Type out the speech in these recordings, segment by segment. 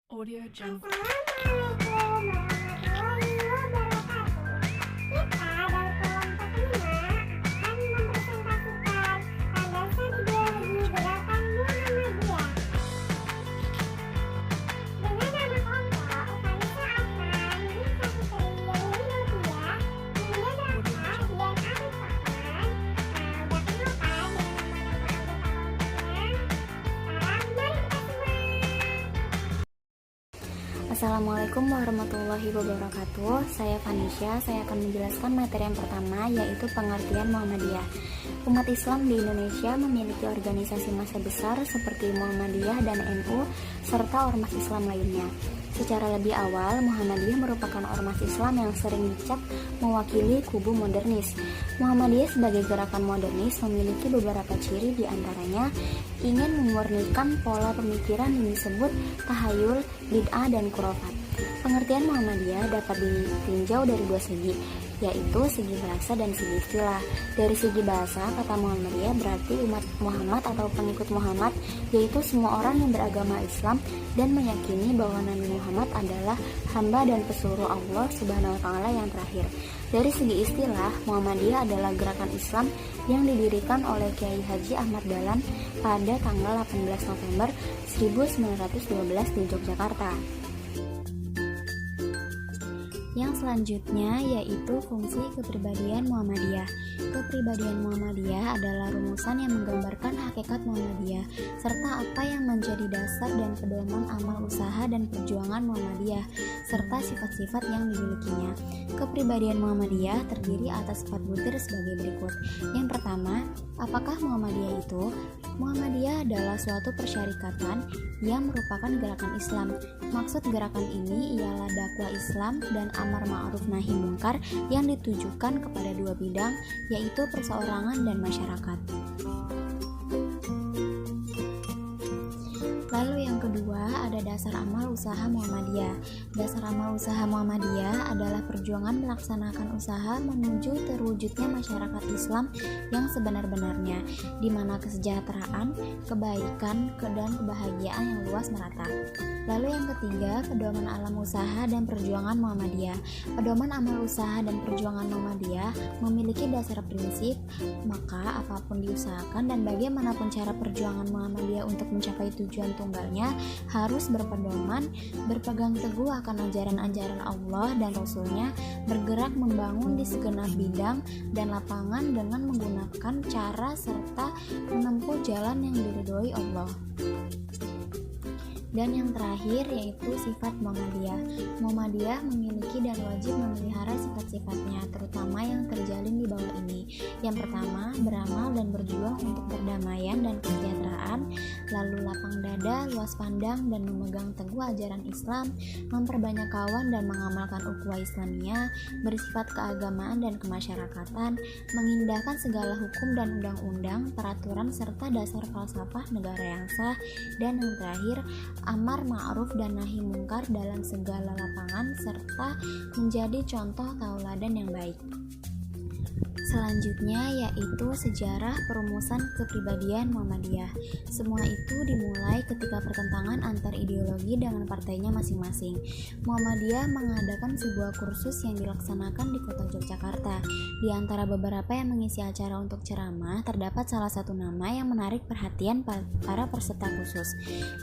Audio Jungle. Assalamualaikum warahmatullahi wabarakatuh. Kita dari kelompok 5 akan mempresentasikan landasan ideologi gerakan Muhammadiyah. Dengan nama kelompok Upanisa Adnan bin Safitri Yunus, Mulia Dafa dan Arif Rahman. Udah kenal kan dengan nama-nama anggota kelompoknya? Sekarang mari kita simak. Assalamualaikum warahmatullahi wabarakatuh. Saya Vanisha. Saya akan menjelaskan materi yang pertama, yaitu pengertian Muhammadiyah. Umat Islam di Indonesia memiliki organisasi massa besar seperti Muhammadiyah dan NU serta ormas Islam lainnya. Secara lebih awal, Muhammadiyah merupakan ormas Islam yang sering dicap mewakili kubu modernis. Muhammadiyah sebagai gerakan modernis memiliki beberapa ciri, diantaranya ingin memurnikan pola pemikiran yang disebut tahayul, bid'ah, dan khurafat. Pengertian Muhammadiyah dapat ditinjau dari dua segi, yaitu segi bahasa dan segi istilah. Dari segi bahasa, kata Muhammadiyah berarti umat Muhammad atau pengikut Muhammad, yaitu semua orang yang beragama Islam dan meyakini bahwa Nabi Muhammad adalah hamba dan pesuruh Allah Subhanahu wa Ta'ala yang terakhir. Dari segi istilah, Muhammadiyah adalah gerakan Islam yang didirikan oleh Kiai Haji Ahmad Dahlan pada tanggal 18 November 1912 di Yogyakarta. Yang selanjutnya yaitu fungsi kepribadian Muhammadiyah. Kepribadian Muhammadiyah adalah rumusan yang menggambarkan hakikat Muhammadiyah serta apa yang menjadi dasar dan pedoman amal usaha dan perjuangan Muhammadiyah serta sifat-sifat yang dimilikinya. Kepribadian Muhammadiyah terdiri atas 4 butir sebagai berikut. Yang pertama, apakah Muhammadiyah itu? Muhammadiyah adalah suatu persyarikatan yang merupakan gerakan Islam. Maksud gerakan ini ialah dakwah Islam dan amar ma'ruf nahi mungkar yang ditujukan kepada dua bidang, yaitu perseorangan dan masyarakat. Lalu yang kedua ada dasar amal usaha Muhammadiyah. Dasar amal usaha Muhammadiyah adalah perjuangan melaksanakan usaha menuju terwujudnya masyarakat Islam yang sebenar-benarnya, di mana kesejahteraan, kebaikan, dan kebahagiaan yang luas merata. Lalu yang ketiga, pedoman alam usaha dan perjuangan Muhammadiyah. Pedoman amal usaha dan perjuangan Muhammadiyah memiliki dasar prinsip, maka apapun diusahakan dan bagaimanapun cara perjuangan Muhammadiyah untuk mencapai tujuan tunggalnya harus berpedoman, berpegang teguh akan ajaran-ajaran Allah dan Rasul-Nya, bergerak membangun di segenap bidang dan lapangan dengan menggunakan cara serta menempuh jalan yang diridhoi Allah. Dan yang terakhir yaitu sifat Muhammadiyah. Muhammadiyah memiliki dan wajib memelihara sifat-sifatnya, terutama yang terjalin di bawah ini. Yang pertama, beramal dan berjuang untuk perdamaian dan kesejahteraan, lalu lapang dada, luas pandang, dan memegang teguh ajaran Islam, memperbanyak kawan dan mengamalkan ukhuwah Islamiyah, bersifat keagamaan dan kemasyarakatan, mengindahkan segala hukum dan undang-undang, peraturan, serta dasar falsafah negara yang sah, dan yang terakhir, amar ma'ruf dan nahi mungkar dalam segala lapangan serta menjadi contoh tauladan yang baik. Selanjutnya yaitu sejarah perumusan kepribadian Muhammadiyah. Semua itu dimulai ketika pertentangan antar ideologi dengan partainya masing-masing. Muhammadiyah mengadakan sebuah kursus yang dilaksanakan di kota Yogyakarta. Di antara beberapa yang mengisi acara untuk ceramah, terdapat salah satu nama yang menarik perhatian para peserta khusus.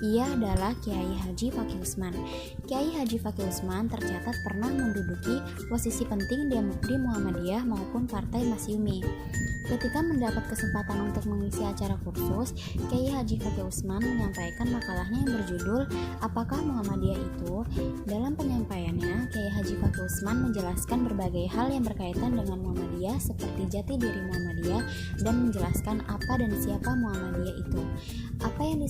Ia adalah Kiai Haji Fakih Usman. Kiai Haji Fakih Usman tercatat pernah menduduki posisi penting di Muhammadiyah maupun partai Masyumi. Ketika mendapat kesempatan untuk mengisi acara kursus, Kiai Haji Fakih Usman menyampaikan makalahnya yang berjudul Apakah Muhammadiyah Itu? Dalam penyampaiannya, Kiai Haji Fakih Usman menjelaskan berbagai hal yang berkaitan dengan Muhammadiyah seperti jati diri Muhammadiyah dan menjelaskan apa dan siapa Muhammadiyah itu. Apa yang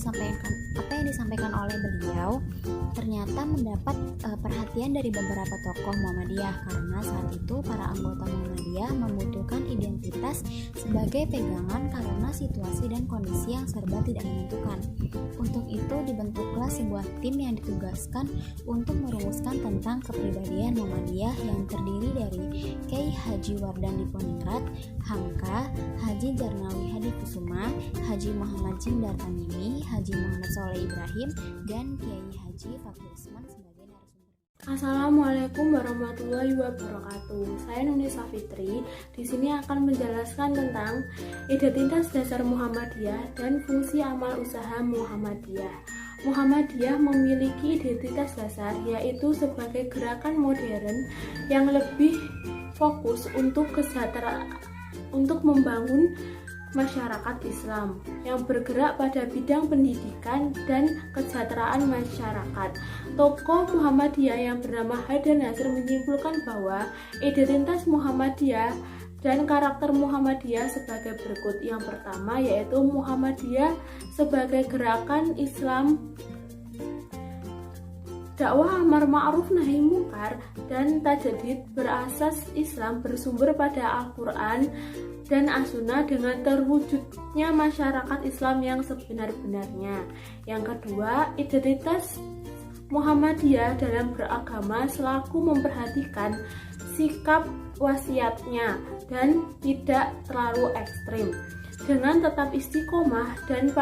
disampaikan oleh beliau ternyata mendapat perhatian dari beberapa tokoh Muhammadiyah, karena saat itu para anggota Muhammadiyah membutuhkan identitas sebagai pegangan karena situasi dan kondisi yang serba tidak menentukan. Untuk itu dibentuklah sebuah tim yang ditugaskan untuk merumuskan tentang kepribadian Muhammadiyah yang terdiri dari Kiai Haji Wardan Diponingrat, Hamka, Haji Jarnawi Hadi Kusuma, Haji Muhammad Jindar Tamimi, Haji Muhammad Soleh Ibrahim, dan Kiai Haji Fakih Usman sebagai narasumber. Assalamualaikum warahmatullahi wabarakatuh. Saya Nuni Safitri. Di sini akan menjelaskan tentang identitas dasar Muhammadiyah dan fungsi amal usaha Muhammadiyah. Muhammadiyah memiliki identitas dasar, yaitu sebagai gerakan modern yang lebih fokus untuk membangun masyarakat Islam yang bergerak pada bidang pendidikan dan kesejahteraan masyarakat. Tokoh Muhammadiyah yang bernama Haidar Nasir menyimpulkan bahwa identitas Muhammadiyah dan karakter Muhammadiyah sebagai berikut. Yang pertama yaitu Muhammadiyah sebagai gerakan Islam dakwah amar ma'ruf nahi mungkar dan tajdid berasas Islam bersumber pada Al-Quran dan As-Sunnah dengan terwujudnya masyarakat Islam yang sebenar-benarnya. Yang kedua, identitas Muhammadiyah dalam beragama selaku memperhatikan sikap wasiatnya dan tidak terlalu ekstrim, dengan tetap istiqomah dan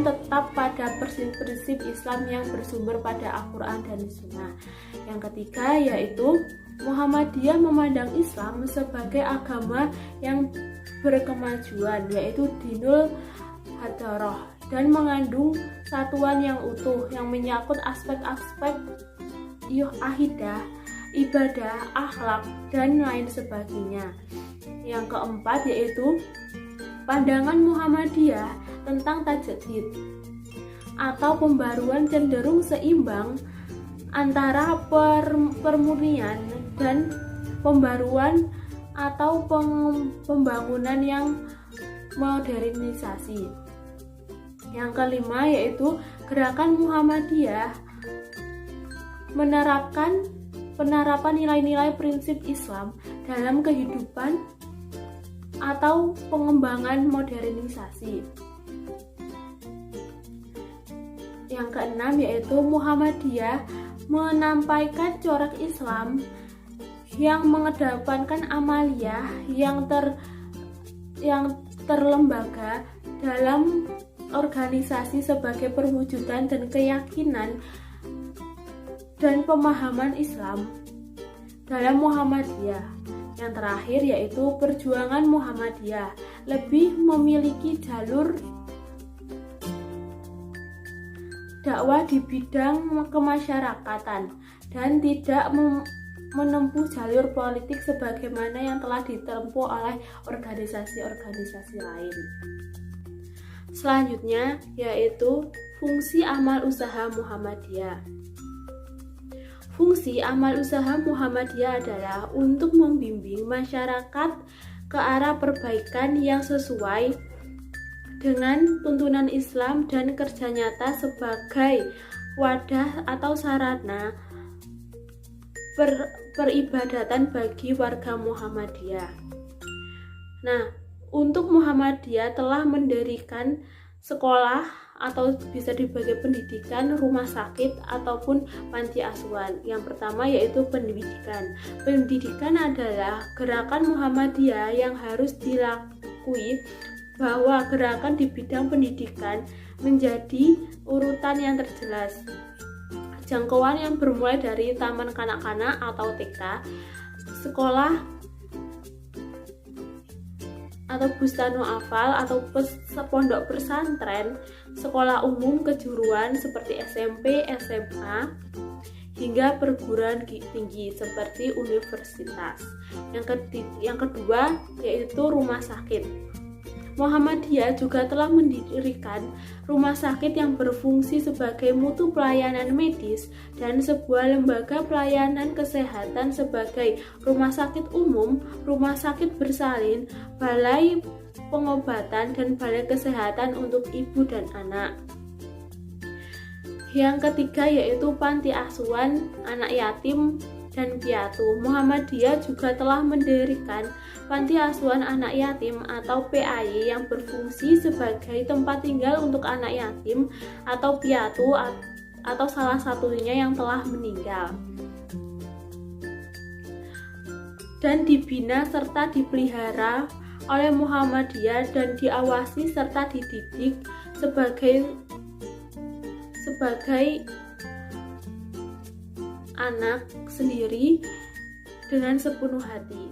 tetap pada prinsip-prinsip Islam yang bersumber pada Al-Quran dan Sunnah. Yang ketiga yaitu Muhammadiyah memandang Islam sebagai agama yang berkemajuan, yaitu dinul hadarah, dan mengandung satuan yang utuh yang menyangkut aspek-aspek akidah, ibadah, akhlak, dan lain sebagainya. Yang keempat yaitu pandangan Muhammadiyah tentang tajdid atau pembaruan cenderung seimbang antara permurnian dan pembaruan atau pembangunan yang modernisasi. Yang kelima yaitu gerakan Muhammadiyah penerapan nilai-nilai prinsip Islam dalam kehidupan atau pengembangan modernisasi. Yang keenam yaitu Muhammadiyah menampaikan corak Islam yang mengedepankan amaliyah yang terlembaga dalam organisasi sebagai perwujudan dan keyakinan dan pemahaman Islam dalam Muhammadiyah. Yang terakhir yaitu perjuangan Muhammadiyah lebih memiliki jalur dakwah di bidang kemasyarakatan dan tidak menempuh jalur politik sebagaimana yang telah ditempuh oleh organisasi-organisasi lain. Selanjutnya yaitu fungsi amal usaha Muhammadiyah. Fungsi amal usaha Muhammadiyah adalah untuk membimbing masyarakat ke arah perbaikan yang sesuai dengan tuntunan Islam dan kerja nyata sebagai wadah atau sarana peribadatan bagi warga Muhammadiyah. Nah, untuk Muhammadiyah telah mendirikan sekolah atau bisa dibagi pendidikan, rumah sakit ataupun panti asuhan. Yang pertama yaitu pendidikan. Pendidikan adalah gerakan Muhammadiyah yang harus dilalui bahwa gerakan di bidang pendidikan menjadi urutan yang terjelas. Jangkauan yang bermulai dari taman kanak-kanak atau TK, sekolah atau bustanu afal atau pondok pesantren, sekolah umum kejuruan seperti SMP, SMA, hingga perguruan tinggi seperti universitas. Yang kedua yaitu rumah sakit. Muhammadiyah juga telah mendirikan rumah sakit yang berfungsi sebagai mutu pelayanan medis dan sebuah lembaga pelayanan kesehatan sebagai rumah sakit umum, rumah sakit bersalin, balai pengobatan, dan balai kesehatan untuk ibu dan anak. Yang ketiga yaitu panti asuhan anak yatim dan piatu. Muhammadiyah juga telah mendirikan panti asuhan anak yatim atau PAY yang berfungsi sebagai tempat tinggal untuk anak yatim atau piatu atau salah satunya yang telah meninggal, dan dibina serta dipelihara oleh Muhammadiyah dan diawasi serta dididik sebagai anak sendiri dengan sepenuh hati.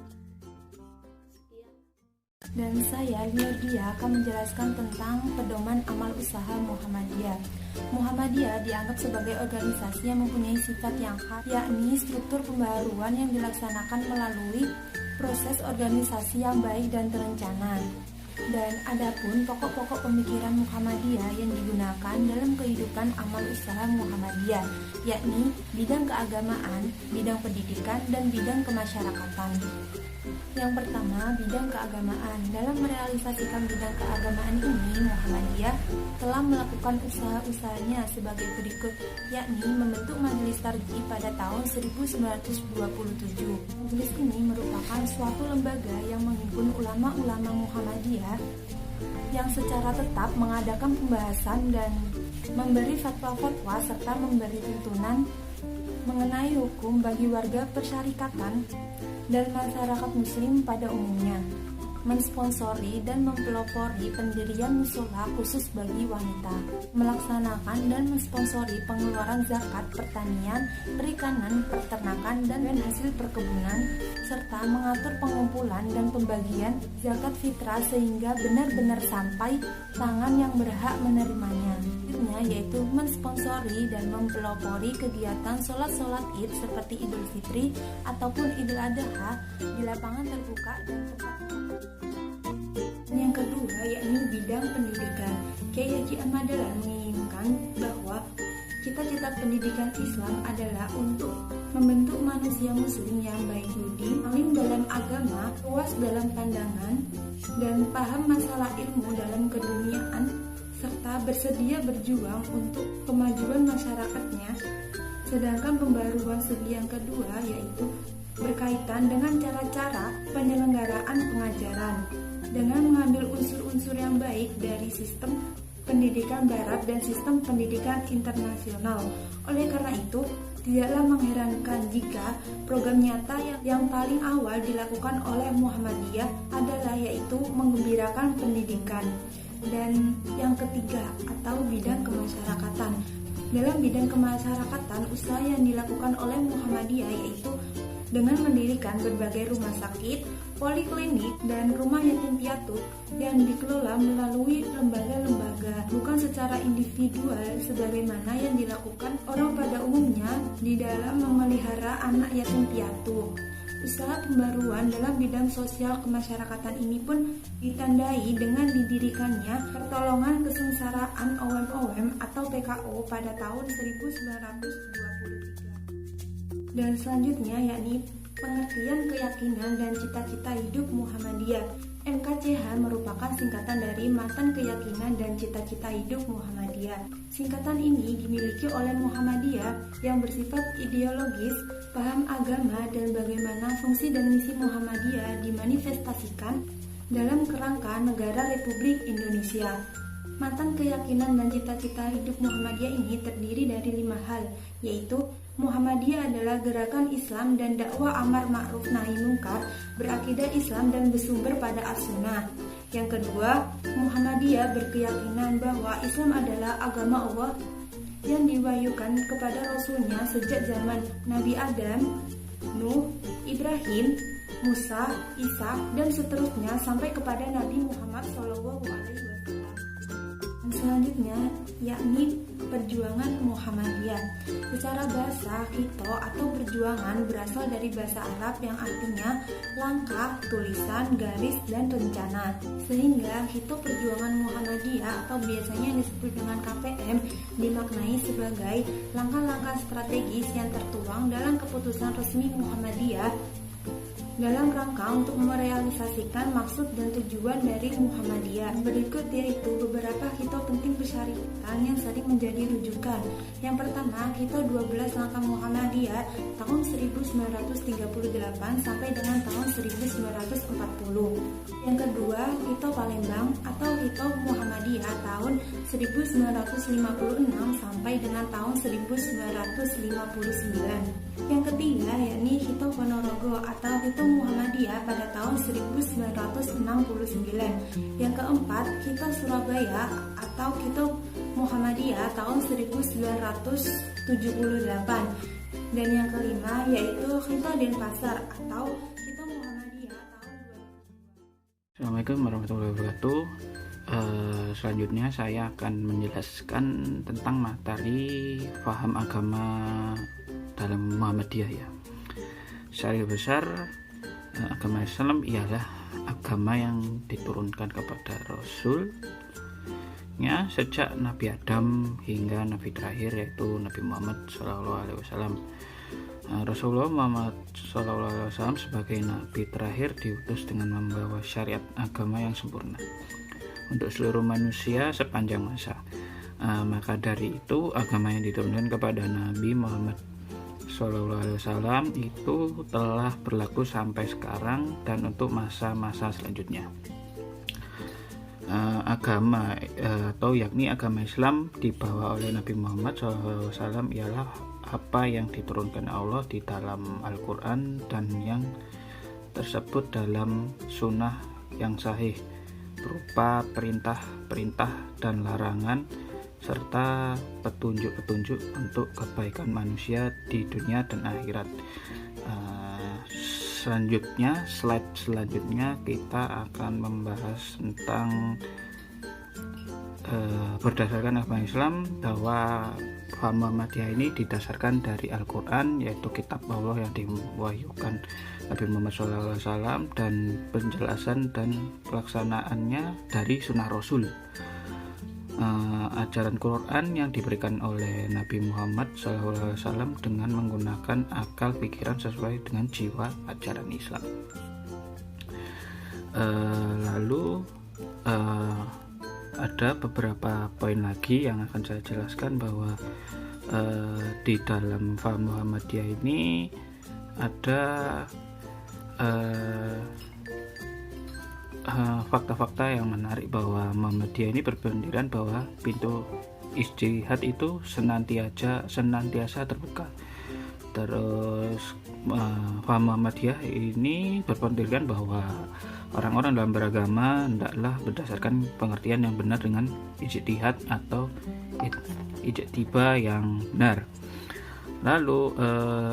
Sekian. Dan saya, Liordia, akan menjelaskan tentang pedoman amal usaha Muhammadiyah. Muhammadiyah dianggap sebagai organisasi yang mempunyai sifat yang khas, yakni struktur pembaharuan yang dilaksanakan melalui proses organisasi yang baik dan terencana. Dan adapun pokok-pokok pemikiran Muhammadiyah yang digunakan dalam kehidupan amal usaha Muhammadiyah, yakni bidang keagamaan, bidang pendidikan, dan bidang kemasyarakatan. Yang pertama, bidang keagamaan. Dalam merealisasikan bidang keagamaan ini, Muhammadiyah telah melakukan usaha-usahanya sebagai berikut, yakni membentuk Majelis Tarjih pada tahun 1927. Majelis ini merupakan suatu lembaga yang menghimpun ulama-ulama Muhammadiyah yang secara tetap mengadakan pembahasan dan memberi fatwa-fatwa serta memberi tuntunan mengenai hukum bagi warga persyarikatan dan masyarakat muslim pada umumnya, mensponsori dan mempelopori pendirian musola khusus bagi wanita, melaksanakan dan mensponsori pengeluaran zakat pertanian, perikanan, peternakan, dan hasil perkebunan, serta mengatur pengumpulan dan pembagian zakat fitrah sehingga benar-benar sampai tangan yang berhak menerimanya. Yaitu mensponsori dan mempelopori kegiatan sholat-sholat Id seperti Idul Fitri ataupun Idul Adha di lapangan terbuka dan tempat. Yang kedua, yakni bidang pendidikan. Kiai Haji Ahmad Dahlan menginginkan bahwa cita-cita pendidikan Islam adalah untuk membentuk manusia muslim yang baik budi, alim dalam agama, luas dalam pandangan, dan paham masalah ilmu dalam keduniaan, serta bersedia berjuang untuk kemajuan masyarakatnya. Sedangkan pembaruan segi yang kedua yaitu berkaitan dengan cara-cara penyelenggaraan pengajaran dengan mengambil unsur-unsur yang baik dari sistem pendidikan barat dan sistem pendidikan internasional. Oleh karena itu, tidaklah mengherankan jika program nyata yang paling awal dilakukan oleh Muhammadiyah adalah yaitu menggembirakan pendidikan. Dan yang ketiga atau bidang kemasyarakatan. Dalam bidang kemasyarakatan, usaha yang dilakukan oleh Muhammadiyah yaitu dengan mendirikan berbagai rumah sakit, poliklinik, dan rumah yatim piatu yang dikelola melalui lembaga-lembaga, bukan secara individual sebagaimana yang dilakukan orang pada umumnya di dalam memelihara anak yatim piatu. Usaha pembaruan dalam bidang sosial kemasyarakatan ini pun ditandai dengan didirikannya Pertolongan Kesengsaraan OM-OM atau PKO pada tahun 1923. Dan selanjutnya yakni pengertian keyakinan dan cita-cita hidup Muhammadiyah. MKCH merupakan singkatan dari Matan Keyakinan dan Cita-Cita Hidup Muhammadiyah. Singkatan ini dimiliki oleh Muhammadiyah yang bersifat ideologis, paham agama, dan bagaimana fungsi dan misi Muhammadiyah dimanifestasikan dalam kerangka negara Republik Indonesia. Matan Keyakinan dan Cita-Cita Hidup Muhammadiyah ini terdiri dari 5 hal, yaitu Muhammadiyah adalah gerakan Islam dan dakwah amar ma'ruf nahi mungkar, berakidah Islam dan bersumber pada as-sunnah. Yang kedua, Muhammadiyah berkeyakinan bahwa Islam adalah agama Allah yang diwahyukan kepada Rasulnya sejak zaman Nabi Adam, Nuh, Ibrahim, Musa, Isa, dan seterusnya sampai kepada Nabi Muhammad SAW. Selanjutnya yakni perjuangan Muhammadiyah. Secara bahasa, khito atau perjuangan berasal dari bahasa Arab yang artinya langkah, tulisan, garis, dan rencana. Sehingga khito perjuangan Muhammadiyah atau biasanya disebut dengan KPM dimaknai sebagai langkah-langkah strategis yang tertuang dalam keputusan resmi Muhammadiyah dalam rangka untuk merealisasikan maksud dan tujuan dari Muhammadiyah. Berikut yaitu beberapa khito penting persyaratan yang sering menjadi rujukan. Yang pertama, khito 12 langkah Muhammadiyah tahun 1938 sampai dengan tahun 1940. Yang kedua, khito Palembang atau khito Muhammadiyah tahun 1956 sampai dengan tahun 1959. Yang ketiga, yakni khito Ponorogo atau khito Muhammadiyah pada tahun 1969. Yang keempat, khito Surabaya atau khito Muhammadiyah tahun 1978. Dan yang kelima yaitu Khifah Denpasar atau Khifah Muhammadiyah tahun 2002. Assalamualaikum warahmatullahi wabarakatuh. Selanjutnya saya akan menjelaskan tentang materi paham agama dalam Muhammadiyah ya. Secara besar, agama Islam ialah agama yang diturunkan kepada Rasulnya sejak Nabi Adam hingga Nabi terakhir yaitu Nabi Muhammad SAW. Rasulullah Muhammad SAW sebagai Nabi terakhir diutus dengan membawa syariat agama yang sempurna untuk seluruh manusia sepanjang masa. Maka dari itu agama yang diturunkan kepada Nabi Muhammad SAW itu telah berlaku sampai sekarang dan untuk masa-masa selanjutnya. Agama atau yakni agama Islam dibawa oleh Nabi Muhammad SAW ialah apa yang diturunkan Allah di dalam Al-Quran dan yang tersebut dalam sunnah yang sahih berupa perintah dan larangan serta petunjuk-petunjuk untuk kebaikan manusia di dunia dan akhirat. Slide selanjutnya kita akan membahas tentang berdasarkan agama Islam bahwa paham Muhammadiyah ini didasarkan dari Al-Quran yaitu kitab Allah yang diwahyukan Nabi Muhammad SAW dan penjelasan dan pelaksanaannya dari sunnah Rasul. Ajaran Quran yang diberikan oleh Nabi Muhammad SAW dengan menggunakan akal pikiran sesuai dengan jiwa ajaran Islam. Lalu ada beberapa poin lagi yang akan saya jelaskan bahwa di dalam paham Muhammadiyah ini ada fakta-fakta yang menarik bahwa Muhammadiyah ini berpendirian bahwa pintu ijtihad itu senantiasa terbuka. Terus paham Muhammadiyah ini berpendirian bahwa orang-orang dalam beragama hendaklah berdasarkan pengertian yang benar dengan ijtihad atau ijtiba yang benar. Lalu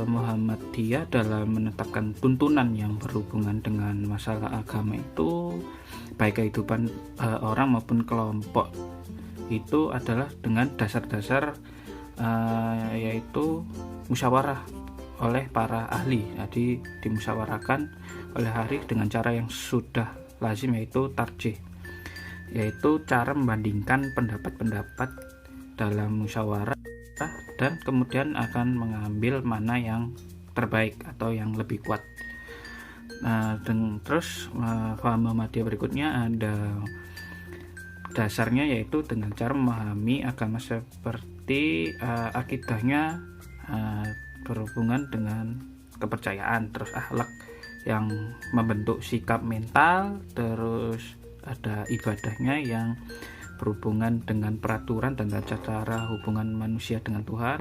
Muhammadiyah dalam menetapkan tuntunan yang berhubungan dengan masalah agama itu baik kehidupan orang maupun kelompok itu adalah dengan dasar-dasar yaitu musyawarah oleh para ahli. Jadi dimusyawarahkan oleh ahli dengan cara yang sudah lazim yaitu tarjih, yaitu cara membandingkan pendapat-pendapat dalam musyawarah dan kemudian akan mengambil mana yang terbaik atau yang lebih kuat. Dan terus paham Muhammadiyah berikutnya ada dasarnya yaitu dengan cara memahami agama seperti akidahnya berhubungan dengan kepercayaan, terus akhlak yang membentuk sikap mental, terus ada ibadahnya yang berhubungan dengan peraturan dan tata cara hubungan manusia dengan Tuhan.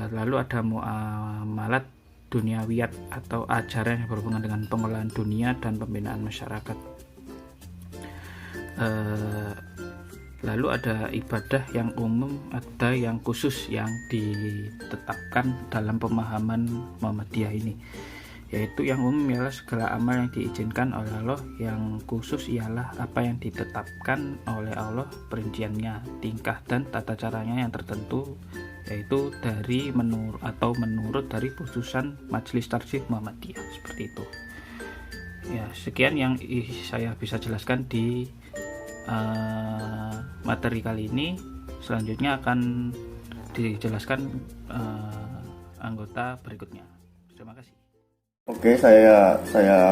Lalu ada muamalat duniawiyat atau ajaran yang berhubungan dengan pengelolaan dunia dan pembinaan masyarakat. Lalu ada ibadah yang umum, ada yang khusus yang ditetapkan dalam pemahaman Muhammadiyah ini. Yaitu yang umum ialah segala amal yang diizinkan oleh Allah, yang khusus ialah apa yang ditetapkan oleh Allah perinciannya, tingkah dan tata caranya yang tertentu, yaitu dari menurut dari putusan Majelis Tarjih Muhammadiyah, seperti itu. Ya, sekian yang saya bisa jelaskan di materi kali ini. Selanjutnya akan dijelaskan anggota berikutnya. Terima kasih. Oke, saya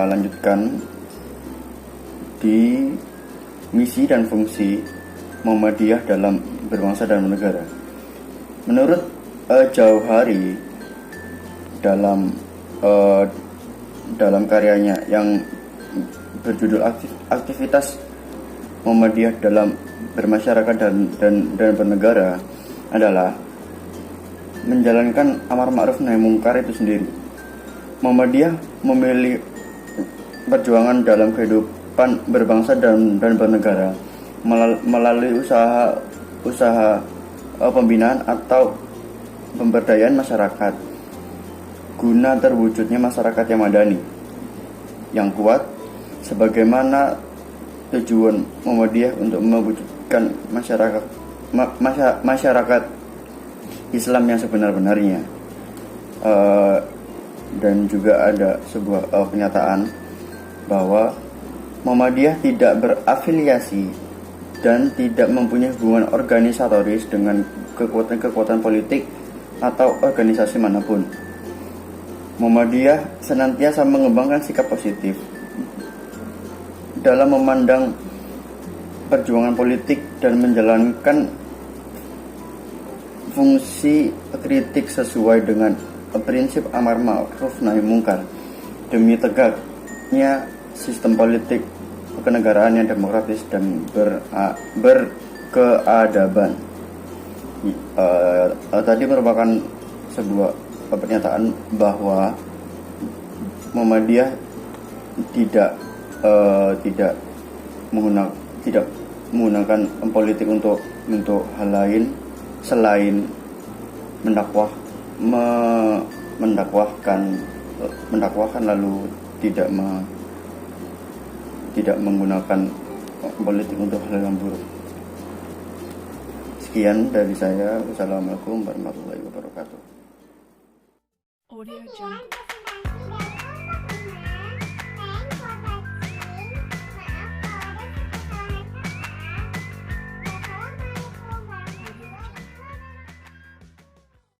lanjutkan di misi dan fungsi Muhammadiyah dalam berbangsa dan bernegara. Menurut Jauhari dalam karyanya yang berjudul Aktivitas Muhammadiyah dalam bermasyarakat dan bernegara adalah menjalankan amar ma'ruf nahi mungkar itu sendiri. Muhammadiyah memilih perjuangan dalam kehidupan berbangsa dan bernegara melalui usaha pembinaan atau pemberdayaan masyarakat guna terwujudnya masyarakat yang madani, yang kuat, sebagaimana tujuan Muhammadiyah untuk mewujudkan masyarakat Islam yang sebenar-benarnya. Dan juga ada sebuah pernyataan bahwa Muhammadiyah tidak berafiliasi dan tidak mempunyai hubungan organisatoris dengan kekuatan-kekuatan politik atau organisasi manapun. Muhammadiyah senantiasa mengembangkan sikap positif dalam memandang perjuangan politik dan menjalankan fungsi kritik sesuai dengan prinsip amar ma'ruf nahi mungkar demi tegaknya sistem politik kenegaraan yang demokratis dan berkeadaban. Tadi merupakan sebuah pernyataan bahwa Muhammadiyah tidak menggunakan politik untuk hal lain selain mendakwahkan lalu tidak menggunakan politik untuk hal yang buruk. Sekian dari saya. Wassalamualaikum warahmatullahi wabarakatuh. Audio Jungle.